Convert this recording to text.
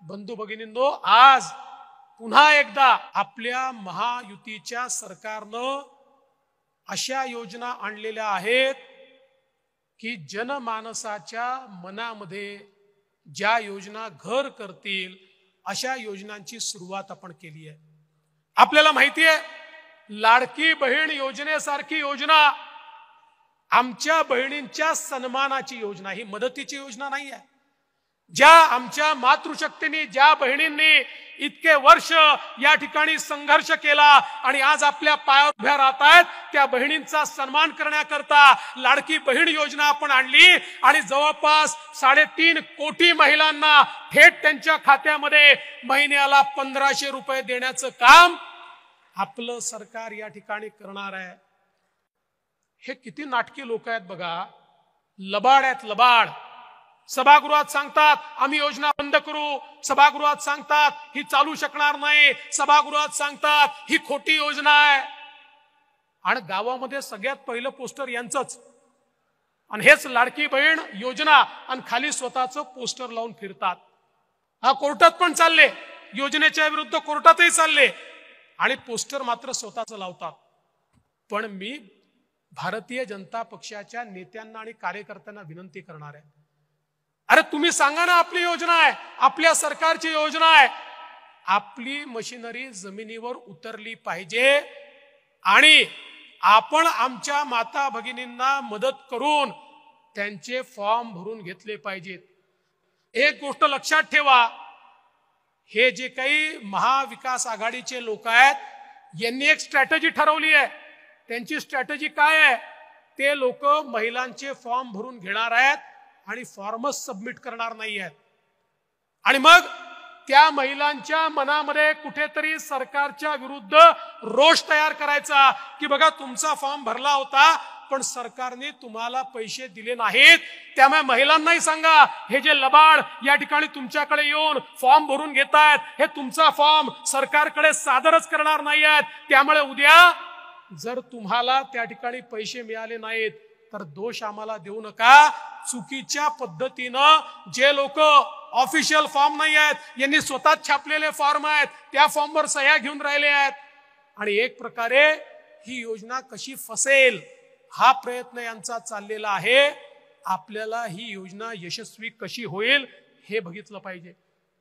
बंधू भगिनींनो, आज पुन्हा एकदा आपल्या महायुतीच्या सरकारनं अशा योजना आणलेल्या आहेत की जनमानसाच्या मनामध्ये ज्या योजना घर करतील अशा योजनांची सुरुवात आपण केली आहे। आपल्याला माहिती आहे लाडकी बहीण योजनेसारखी योजना आमच्या बहिणींच्या सन्मानाची योजना, ही मदतीची योजना नाही आहे। ज्या आमच्या मातृशक्तीने, ज्या बहिणींनी इतके वर्ष या ठिकाणी संघर्ष केला आणि आज आपल्या पायावर उभ्या राहत आहेत, त्या बहिणींचा सन्मान करण्याकरता लाडकी बहीण योजना आपण आणली आणि जवळपास 3.5 कोटी महिलांना थेट त्यांच्या खात्यामध्ये महिन्याला 1500 रुपये देण्याचं काम आपलं सरकार या ठिकाणी करणार आहे। हे किती नाटकी लोक आहेत बघा, लबाड आहेत, लबाड। सभागृहात सांगतात आम्ही योजना बंद करू, सभागृहात सांगतात ही चालू शकणार नाही, सभागृहात सांगतात ही खोटी योजना आहे, आणि गावामध्ये सगळ्यात पहिलं पोस्टर यांचंच, आणि हेच लाडकी बहीण योजना, आणि खाली स्वतःचं पोस्टर लावून फिरतात। हा कोर्टात पण चालले, योजनेच्या विरुद्ध कोर्टातही चालले, आणि पोस्टर मात्र स्वतःचं लावतात। पण मी भारतीय जनता पक्षाच्या नेत्यांना आणि कार्यकर्त्यांना विनंती करणार आहे, अरे तुम्ही सांगा ना, आपली योजना आहे, आपल्या सरकारची योजना आहे, आपली मशिनरी जमिनीवर उतरली पाहिजे आणि आपण आमच्या माता भगिनींना मदत करून त्यांचे फॉर्म भरून घेतले पाहिजेत। एक गोष्ट लक्षात ठेवा, हे जे काही महाविकास आघाडीचे लोक आहेत यांनी एक स्ट्रॅटेजी ठरवली आहे। त्यांची स्ट्रॅटेजी काय आहे? ते लोक महिलांचे फॉर्म भरून घेणार आहेत आणि फॉर्मच सबमिट करणार नाही आहेत, आणि मग त्या महिलांच्या मनामध्ये कुठेतरी सरकारच्या विरुद्ध रोष तयार करायचा की बघा तुमचा फॉर्म भरला होता पण सरकारने तुम्हाला पैसे दिले नाहीत, त्यामुळे महिलांनाही सांगा हे जे लबाड या ठिकाणी तुमच्याकडे येऊन फॉर्म भरून घेतायत हे तुमचा फॉर्म सरकारकडे सादरच करणार नाही आहेत, त्यामुळे उद्या जर तुम्हाला त्या ठिकाणी पैसे मिळाले नाहीत तर दोष आम्हाला देऊ नका। चुकीच्या पद्धतीनं जे लोक ऑफिशियल फॉर्म नाही आहेत यांनी स्वतः छापलेले फॉर्म आहेत त्या फॉर्मवर सह्या घेऊन राहिले आहेत, आणि एक प्रकारे ही योजना कशी फसेल हा प्रयत्न यांचा चाललेला आहे। आपल्याला ही योजना यशस्वी कशी होईल हे बघितलं पाहिजे।